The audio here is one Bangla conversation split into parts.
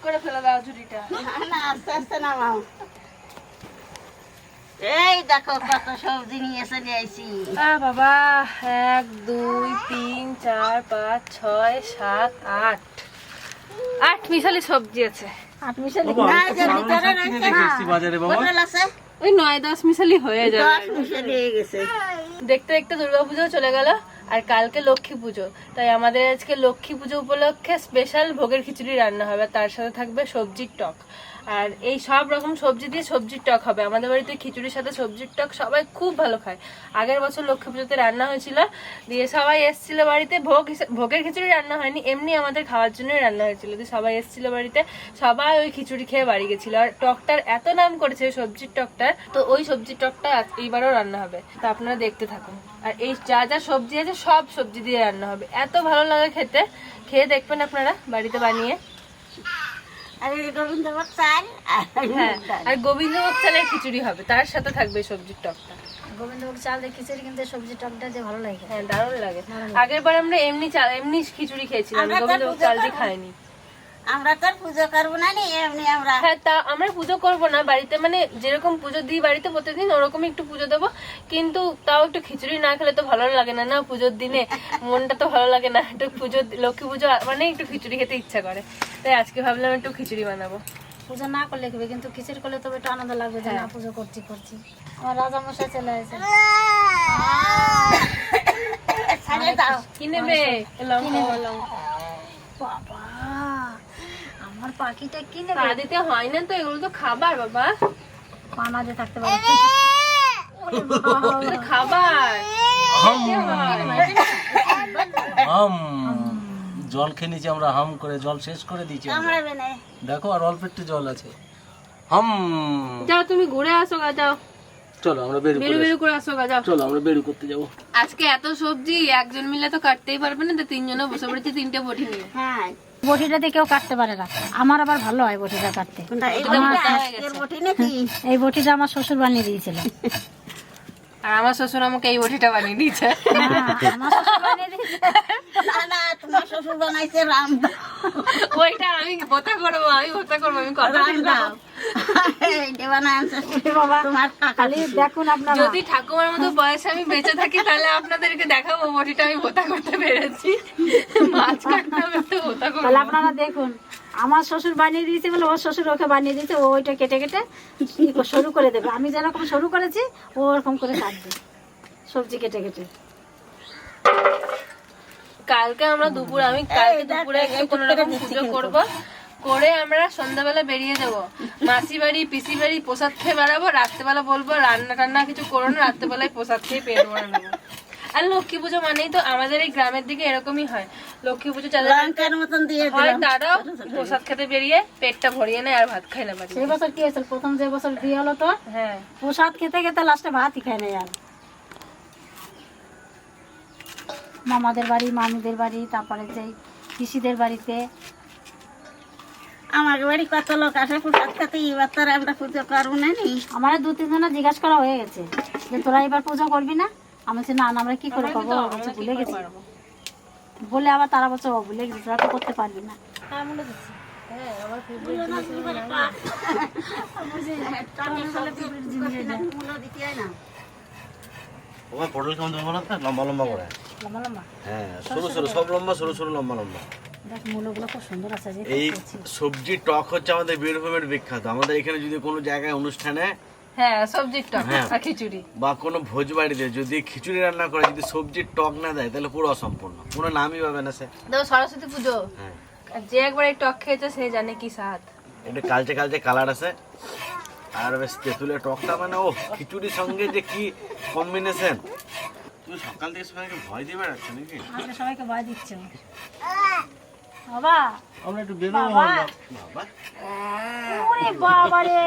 করে ফেলে দাও ঝুড়িটা। না আস্তে আস্তে নামাও। এই দেখো কত সবজি নিয়ে চলে আইছি। বাবা 1 2 3 4 5 6 7 8 মিশালি সবজি আছে। 8 মিশালি না যে ভিতরে রয়েছে বাজারে বাবা কত আছে? ওই 9 10 মিশালি হয়ে যাবে। 10 মিশালি হয়ে গেছে। দেখতে দেখতে দুর্গাপূজা চলে গেল আর কালকে লক্ষ্মী পুজো, তাই আমাদের আজকে লক্ষ্মী পুজো উপলক্ষে স্পেশাল ভোগের খিচুড়ি রান্না হবে, তার সাথে থাকবে সবজির টক। আর এই সব রকম সবজি দিয়ে সবজির টক হবে। আমাদের বাড়িতে খিচুড়ির সাথে সবজির টক সবাই খুব ভালো খায়। আগের বছর লক্ষ্মী পুজোতে রান্না হয়েছিল, দিয়ে সবাই এসেছিল বাড়িতে। ভোগের খিচুড়ি রান্না হয়নি, এমনি আমাদের খাওয়ার জন্যই রান্না হয়েছিল। দিয়ে সবাই এসেছিল বাড়িতে, সবাই ওই খিচুড়ি খেয়ে বাড়ি গেছিল। আর টকটার এত নাম করেছে সবজির টকটার, তো ওই সবজির টকটা এইবারও রান্না হবে, তো আপনারা দেখতে থাকুন। আর এই যা যা সবজি আছে সব সবজি দিয়ে রান্না হবে, এত ভালো লাগে খেতে। খেয়ে দেখবেন আপনারা বাড়িতে বানিয়ে। আর গোবিন্দভোগ চাল আর গোবিন্দভোগ চালের খিচুড়ি হবে, তার সাথে থাকবে সবজির টকটা। গোবিন্দভোগ চালের খিচুড়ি কিন্তু সবজি টকটা যে ভালো লাগে। হ্যাঁ দারুণ লাগে। আগের বার আমরা এমনি খিচুড়ি খেয়েছিলাম, গোবিন্দভোগ চাল দিয়ে খাইনি। আমরা তো পুজো করবো না নি, এমনি আমরা। হ্যাঁ তা আমরা পুজো করবো না বাড়িতে, মানে যেরকম পুজো দিই বাড়িতে প্রত্যেকদিন ওরকমই একটু পুজো দেবো, কিন্তু তাও একটু খিচুড়ি না খেলে তো ভালো লাগে না, না পুজোর দিনে মনটা তো ভালো লাগে না। একটু পুজো লক্ষ্মী পুজো মানে একটু খিচুড়ি খেতে ইচ্ছা করে, তাই আজকে ভাবলাম একটু খিচুড়ি বানাবো। পুজো না করলে খেবে, কিন্তু খিচুড়ি করলে তবে একটু আনন্দ লাগবে যে না পুজো করছি। আমার রাজা মশাই চলে আসে। কি নেবে? বাবা আমার পাখিটা কি নেবে? পা দিতে হয় না তো, এগুলো তো খাবার বাবা, পানা দিয়ে থাকতে পারে খাবার। জল খেয়ে নিচ্ছি আমরা, হাম করে জল শেষ করে দিচ্ছি। দেখো আর অল্প একটু জল আছে। যাও তুমি ঘুরে আসো গা, যাও চলো আমরা বেরু করে আসো গা, যাও চলো আমরা বেরু করতে যাবো। আজকে এত সবজি একজন মিলে তো কাটতেই পারবে না, তো তিনজনে বসে পড়েছে 3টে বটি নিয়ে। হ্যাঁ বটিটা দিয়ে কেউ কাটতে পারে না, আমার আবার ভালো হয় বটিটা কাটতে। এই বটিটা আমার শ্বশুর বানিয়ে দিয়েছিল। আর আমার শ্বশুর আমাকে এই বটিটা বানিয়ে দিয়েছে। ওইটা আমি ভোতা করবো, আমি কথা যদি ঠাকুমার মতো বয়সে আমি বেঁচে থাকি তাহলে আপনাদেরকে দেখাবো বটিটা আমি ভোতা করতে পেরেছি। মাছ কাটতে হবে তো ভোতা করবো। আপনারা দেখুন, আমার শ্বশুর বানিয়ে দিয়েছে বলে ওর শ্বশুর ওকে বানিয়ে দিয়েছে, ও ওইটা কেটে কেটে সরু করে দেবে। আমি যেরকম সরু করেছি ও ওরকম করে কাটবে সবজি কেটে কেটে। কালকে আমরা দুপুরে একটু কোনো রকম পুজো করবো, করে আমরা সন্ধ্যাবেলা বেরিয়ে যাবো মাসি বাড়ি পিসি বাড়ি, প্রসাদ খেয়ে বেড়াবো। রাত্রেবেলা বলবো রান্না টান্না কিছু করো না, রাত্রেবেলায় প্রসাদ খেয়ে পেট ভরে নেবো। আর লক্ষ্মী পুজো মানেই তো আমাদের এই গ্রামের দিকে এরকমই হয়, লক্ষ্মী পুজো হয় তারাও প্রসাদ খেতে বেরিয়ে পেটটা ভরিয়ে নেয় আর ভাত খায় না বাড়ি। সেই বছর কি হয়েছিল, প্রথম যে বছর বিয়ে হলো তো হ্যাঁ প্রসাদ খেতে খেতে লাস্টে ভাতই খায় না। আর মামাদের বাড়ি মামিদের বাড়ি, তারপরে যে পিসিদের বাড়িতে আমার বাড়ি কত লোক আসে প্রসাদ খেতে। এবার তো আমরা পুজো করবো না। আমার 2-3 জন জিজ্ঞাসা করা হয়ে গেছে যে তোরা এবার পুজো করবি না। আমি বলছি না আমরা কি করে করবো, ভুলে গেছি বলে আবার তারা বলছে ও ভুলে গেছি, তোরা তো করতে পারবি না। পটল কেমন লম্বা লম্বা করে, হ্যাঁ সরু সরু সব লম্বা, সরু সরু লম্বা লম্বা। এই সবজি টক হচ্ছে আমাদের বীরভূমের বিখ্যাত। আমাদের এখানে যদি কোনো জায়গায় অনুষ্ঠানে সবজির টক আর খিচুড়ি বা কোনো ভোজ বাড়িতে যদি খিচুড়ি রান্না করে যদি সবজির টক না দেয় তাহলে পুরো অসম্পূর্ণ, কোনো নামই পাবে না। সে সরস্বতী পুজো যে একবার এই টক খেয়েছে সে জানে কি স্বাদ। এটা কালচে কালচে কালার আছে আর বেশ তেঁতুলের টকটা, মানে ও খিচুড়ির সঙ্গে যে কি কম্বিনেশন। তুমি সকাল থেকে সবাইকে ভয় দিয়ে বেড়াচ্ছ নাকি? আজকে সবাইকে ভয় দিচ্ছে বাবা। আমরা একটু বেরোবো বাবা। ওরে বাবা রে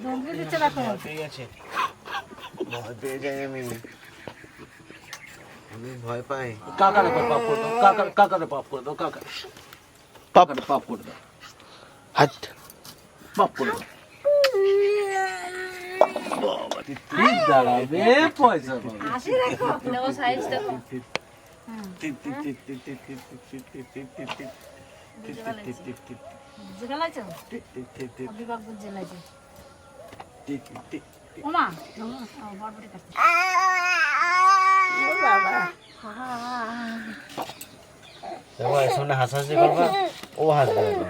দৌড় দিচ্ছে দেখো। ঠিক আছে, ভয় পেয়ে যাই আমি ভয় পাই। কাকারে পাপ করে দাও, কাকারে পাপ করে দাও, কাকারে পাপ করে দাও, হাত পাপ করে দাও। বাবা তুই দাঁড়াবে পয়সা পাবে। আসি দেখো নো সাইজ দেখো। বুঝে গেলাইছো? টিক টিক টিক টিক বিভাগ বুঝে লাইছে। টিক টিক ওমা, বড়বড়ি কাটছে। ও বাবা দেখো শুনে হাসাহাসি করবা ও হাসবে না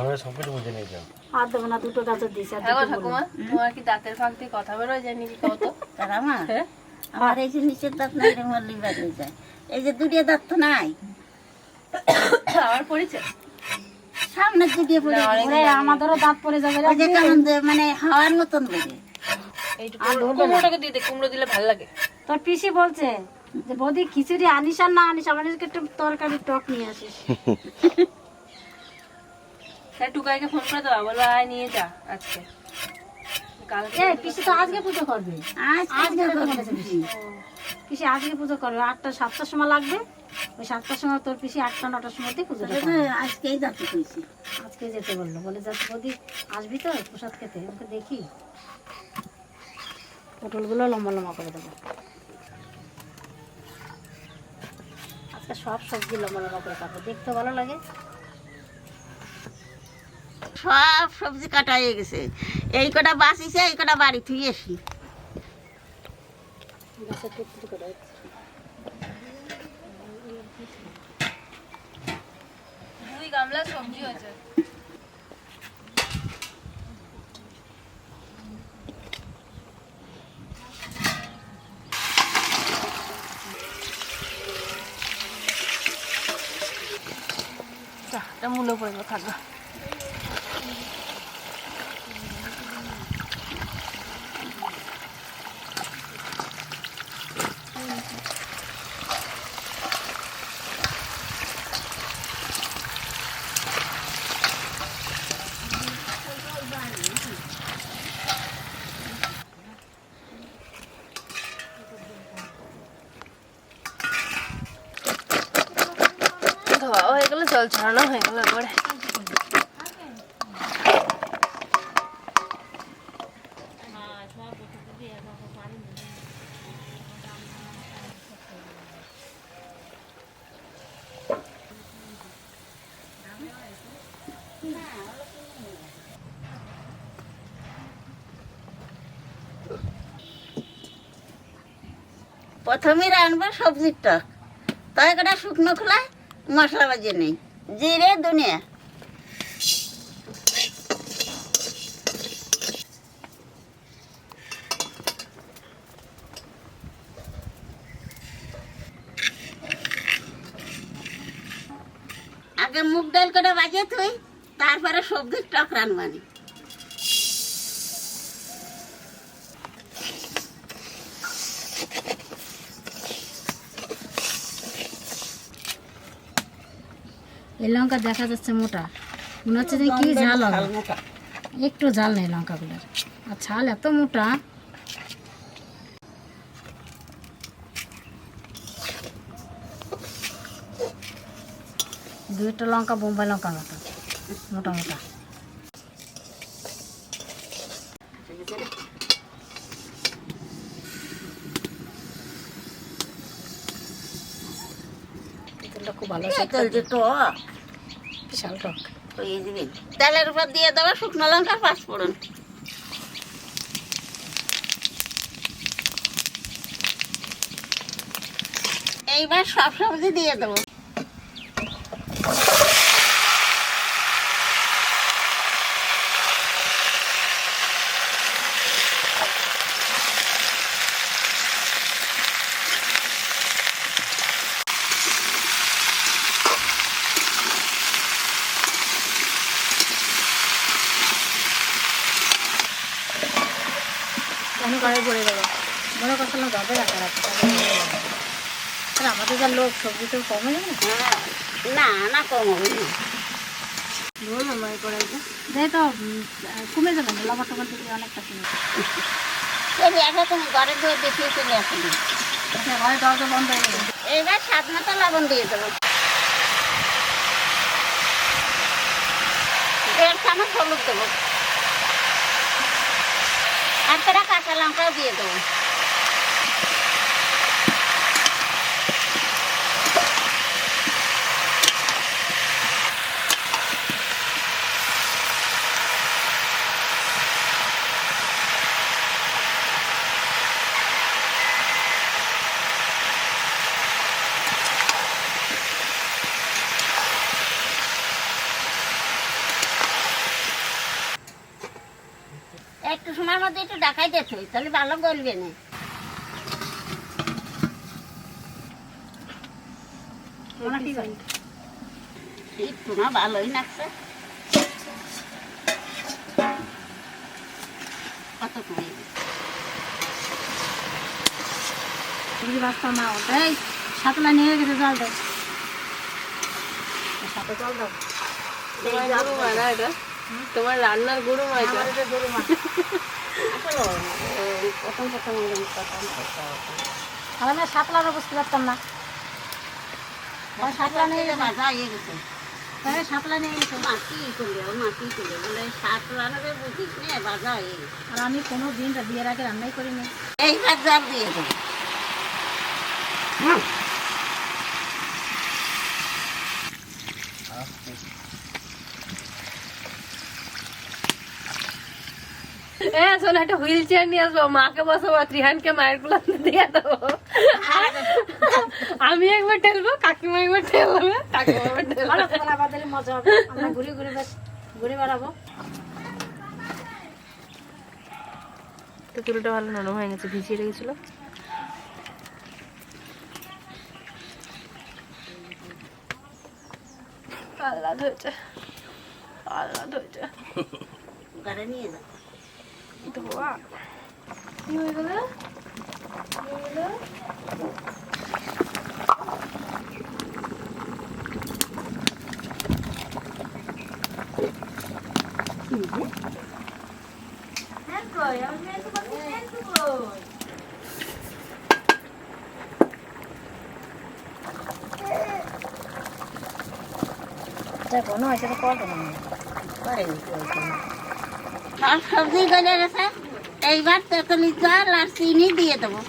মনে সব কিছু বুঝে নিয়ে যাও আর দেবো না, দুটো গাছের দিছে। আর হ্যাঁ গো দুটো ঠাকুমা, তোমার কি দাঁতের ফাঁক দিয়ে কথা বেরোয় যায় নাকি কত? তার আমার হ্যাঁ আমার এই যে নিচের দাঁত নাই রে আমার লিভার হয়ে যায়। এই যে দুটিয়া দাঁত তো নাই, আমার পড়েছে সামনের দুটিয়া পড়ে গেছে। বলে। আমাদেরও দাঁত পড়ে যাবে রে। ওই যে কেমন মানে হাওয়ার মতন বেগে। এইটুকু কুমড়োটাকে দিয়ে দে, কুমড়ো দিলে ভালো লাগে। তোর পিসি বলছে যে বৌদি খিচুড়ি আনিস আর না আনিস, আমাদেরকে একটু তরকারি টক নিয়ে আসিস। হ্যাঁ টুকাইকে ফোন করে দেওয়া, বলবো আয় নিয়ে যা আজকে। কালকে পিসি তো আজকে পুজো করবে। আজকে পুজো করেছে পিসি। পিসি আজকে পুজো করবে, 8টা 7টার সময় লাগবে। ওই 7টার সময় তোর পিসি 8টা 9টার সময় পুজোটা করবে। আজকেই যাতে কইছি। আজকে যেতে বললো, বলে যাচ্ছে বৌদি আসবি তো প্রসাদ খেতে? ওকে দেখি পটলগুলো লম্বা লম্বা করে দেবো। আজকে সব সবজি লম্বা লম্বা করে কাটবো, দেখতে ভালো লাগে। সব সবজি কাটা হয়ে গেছে, এই কটা বাঁচিছে, এই কটা বাড়ি থুই আসি। গাছের টুকটুক করে দুই গামলা সবজি হয়েছে। এটা মূল্য পড়বে থাকবে। ধোয়া হয়ে গেলে জল ছড়ানো হয়ে গেল একবারে। প্রথমে রান্নবো সবজির টক, তাই কটা শুকনো খোলায় মশলা বাজিয়ে নেই, জিরে ধনিয়া। আগে মুগ ডাল কটা বাজিয়ে তুই, তারপরে সবজির টক রানবানি। এই লঙ্কা দেখা যাচ্ছে মোটা, মনে হচ্ছে যে কি ঝাল হবে। একটু ঝাল নেই লঙ্কাগুলোর, আর ছাল এত মোটা। দুইটা লঙ্কা বোম্বাই লঙ্কা মতো মোটা মোটা। তেলটা খুব ভালো চলছে টক, বিশাল টক। হয়ে দিবি। তেলের উপর দিয়ে দেবো শুকনো লঙ্কা, পাঁচফোড়ন। এইবার সব সবজি দিয়ে দেবো। কেন কড়াই পড়ে গেল? মনে করছিলাম যাবে রাখা রাখতে, আমাদের যা লোক সবজি তো কমে যাবে না না, কম হবে না। বললাম মাই কড়াইটা দেখ তো কমে যাবে না, লবণ টবণ দিলে অনেকটা কমে চলে আসো, তুমি ঘরে ধুয়ে দেখিয়ে চলে আসো। ঘরে দরজা বন্ধ হয়ে গেল। এইবার স্বাদ মতো লবণ দিয়ে দেবো, 1.5 চামচ হলুদ দেবো, একটা কাঁচা লঙ্কাও দিয়ে দেবো। একটু সময়ের মধ্যে একটু ডাকাই দিতে তাহলে ভালো গলবে না। একটু না ভালোই লাগছে। কত করে বাঁচতাম না ওটাই সাতলা নিয়ে গেছে জল দাও সাথে জল দাও তোমার গরু মা না এটা? তোমার রান্নার গরু মা এটা? গরু মা প্রথম প্রথম আমি সাতলারও বুঝতে পারতাম না। সাতলা নিয়ে ভাজা হয়ে গেছে। সাতলা নিয়ে গেছে মাটি করলে বলে সাত রান্নারে বুঝিস নে ভাজা হয়ে গেছে। আর আমি কোনো দিন বিয়ের আগে রান্নাই করিনি। এইবার জল দিয়ে দেবো। শোনো একটা হুইল চেয়ার নিয়ে আসবো, মাকে বসাবো, ত্রিহানকে মায়ের গুলো দিয়ে দেবো। আমি একবার ঠেলবো, কাকিমা একবার ঠেলবে, কাকিমা একবার ঠেলবে। মজা হবে, আমরা ঘুরে ঘুরে ঘুরে বেড়াবো। তো চুলটা ভালো নরম হয়ে গেছে, ভিজিয়ে রেখেছিল। আল্লাহ ধরেছে, আল্লাহ ধরেছে। ঘরে নিয়ে যা। ধোয়া কি হয়ে গেল? কোনো হয়েছে তো করবো না সব সবজি গলে গেছে। এইবার তেঁতুলি জল আর চিনি দিয়ে দেবো।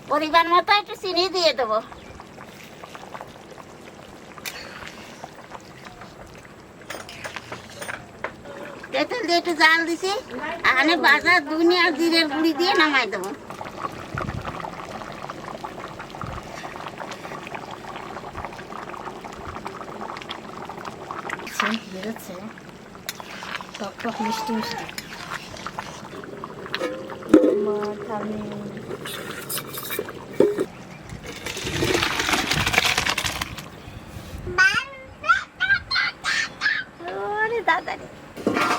পরিমাণ মতো একটু চিনি দিয়ে দেবো। তেঁতুল দিয়ে একটু জাল দিছি, এখানে বাজার দুনি আর জিরের গুঁড়ি দিয়ে নামাই দেবো। বেরোচ্ছে টক টক মিষ্টি মিষ্টি।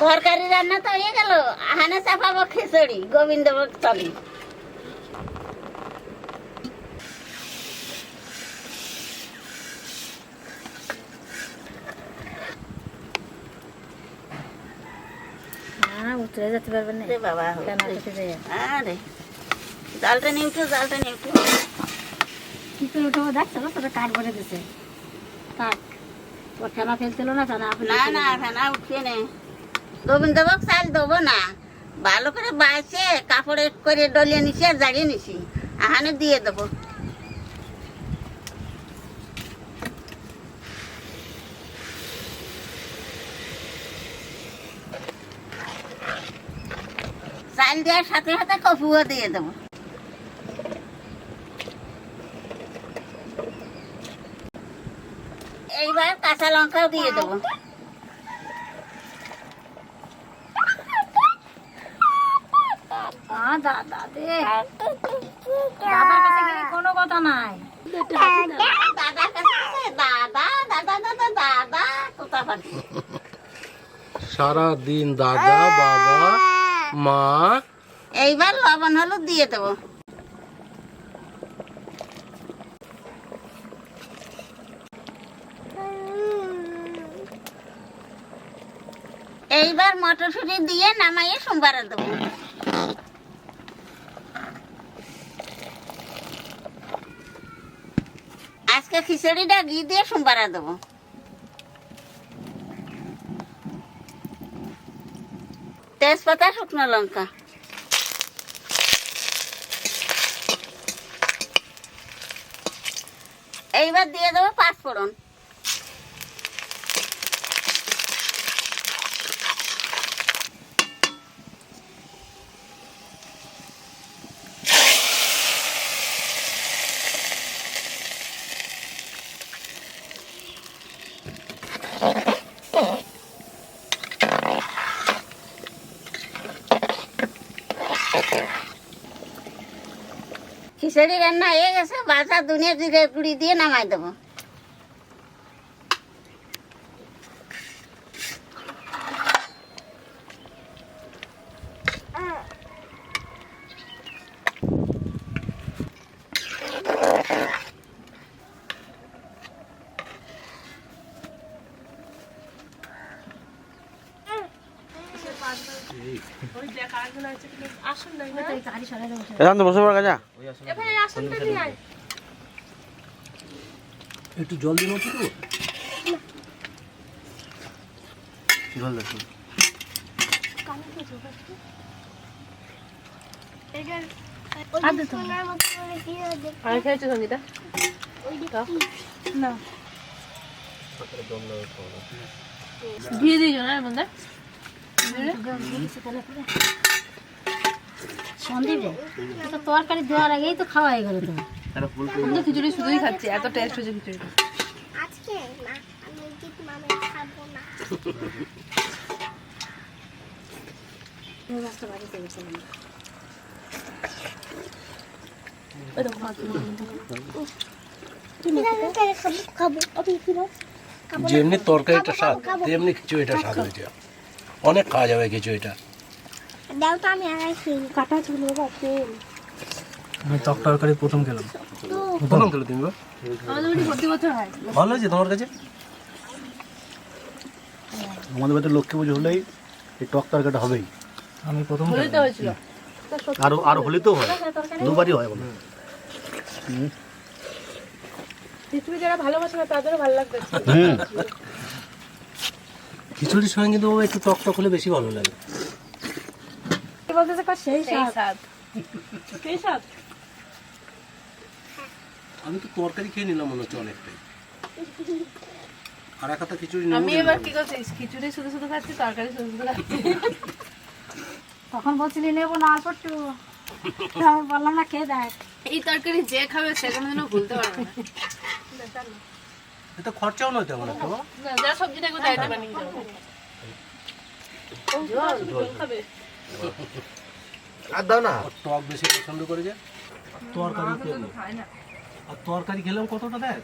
তরকারি রান্না তো হয়ে গেল, আহানে চাপাবো খিচুড়ি গোবিন্দভোগ চালি। উতরে যেতে পারবেন না বাবা আরে জালটা নিয়ে উঠো, জালটা নিয়ে উঠো। কি করে উঠবো দেখছো না, তোরা কাঠ ভরে দিছে কাঠ। ওর ফেনা ফেলছিল না, ফেনা না না ফেনা উঠছে না। গোবিন্দভোগ চাল দেবো না, ভালো করে বাইছে কাপড়ে করে ডলিয়ে নিছি আর জাগিয়ে নিছি, আহানে দিয়ে দেবো। চাল দেওয়ার সাথে সাথে কফুও দিয়ে দেবো। এইবার কাঁচা লঙ্কাও দিয়ে দেবো। দাদা দে দাদার কাছে গেলে কোনো কথা নাই। দাদা কাছে দাদা দাদা দাদা দাদা কোথা পারি। সারা দিন দাদা বাবা মা। এইবার লবণ হলুদ দিয়ে দেবো। এইবার মটরশুঁটি দিয়ে নামাইয়ে সোমবারে দেবো। আজকে খিচুড়িটা ঘি দিয়ে সোমবারে দেবো। তেজপাতা শুকনো লঙ্কা এইবার দিয়ে দেবো পাঁচফোড়ন। খিচুড়ি রান্না হয়ে গেছে, বাসা দুনিয়া জিরে গুঁড়ি দিয়ে নামাই দেবো। এখান তো বসে পড়া কাজা একটু জল দিন তো জল দেখো আমি খেয়েছি সঙ্গীতা না দিয়ে দিয়েছো না এর মধ্যে সন্দীপ রে তো তরকারি দেওয়ার আগেই তো খাওয়া হয়ে গেল তো। আমি তো খিচুড়ি শুধুই খাচ্ছি, এত টেস্ট হয়েছে খিচুড়িটা। আজকে না, আমি জিত মামে খাবো না। খাবো আমি কি বল? যেমনি তরকারিটা স্বাদ তেমনি খিচুড়িটা স্বাদ হয়েছে। অনেক খাওয়া যাবে খিচুড়িটা। দাও তো আমি আগে খেয়ে কাটা ছিল বাপে। আমি টক তরকারি প্রথম খেলাম। প্রথম খেলো তুমি? আমাদের বাড়ি প্রতি বছর হয়। ভালো হয়েছে তোমার কাছে? আমাদের বাড়িতে লক্ষ্মী পুজো হলেই এই টক তরকারিটা হবেই। আমি প্রথম হোলিতে হয়েছিল। আর হোলিতেও হয়, দুবারই হয় বলে। খিচুড়ি যারা ভালোবাসে না তাদেরও ভালো লাগবে। খিচুড়ির সঙ্গে কিন্তু একটু টক টক হলে বেশি ভালো লাগে। বলতেছে সেই সেই স্বাদ। সেই স্বাদ। আমি তো তরকারি খেয়ে নিলাম মনে হচ্ছে অনেকটাই। আর একটা খিচুড়ি আমি এবার কি করছি, খিচুড়ি শুধু শুধু খাচ্ছি, তরকারি শুধু শুধু খাচ্ছি। তখন বলছিলি নেবো না অল্প একটু, আমি বললাম না খেয়ে দেখ। এই তরকারি যে খাবে সে কোনোদিনও ভুলতে পারবে না। এটা খরচাও নয় তেমন একটা। না, যা সবজি থাকবে তাই তো বানিয়ে যাবো। জল খাবে। আর দাও না টক বেশি পছন্দ করে যে তরকারি খেলে। আর তরকারি খেলেও কতটা দেখ।